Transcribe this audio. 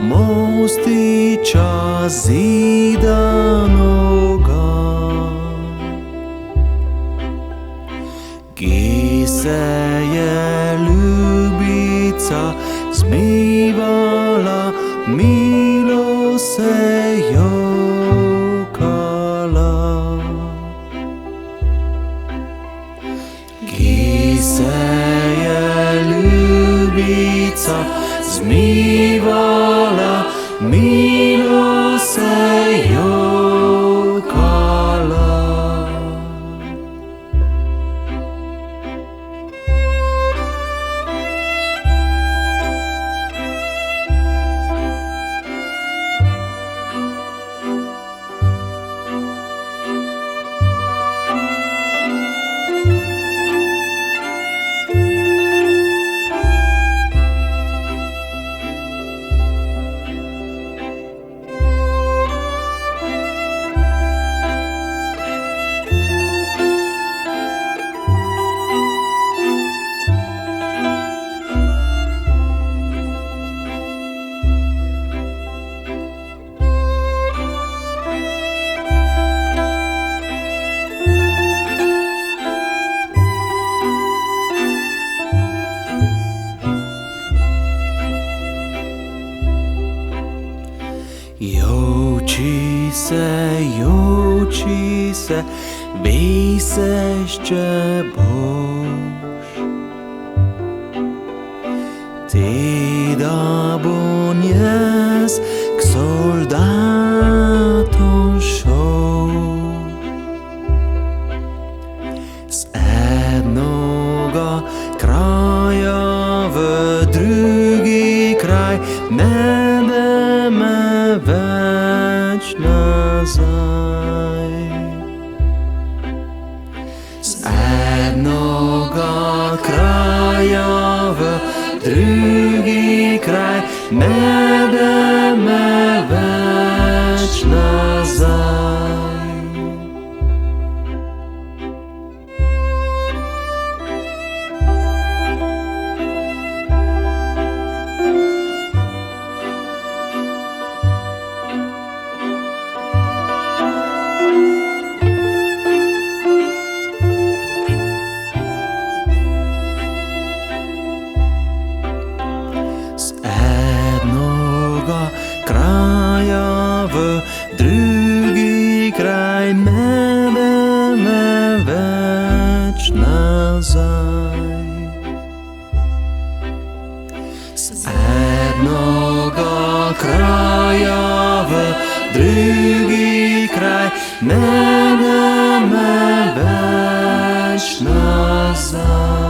Mostića zidanoga, gdje se je ljubica zmivala, milo se jokala. Gdje se je ljubica zmivala, milo se jokala. Joči se, vej se še boš. Teda bom jaz k soldatom šel. Z jednoga kraja v drugi kraj, ne da me več nazaj. Z jednoga kraja v drugi kraj, ne da me več nazaj. Kraja v drugi kraj, ne da me več nazaj. Z jednoga kraja v drugi kraj, ne da me več nazaj.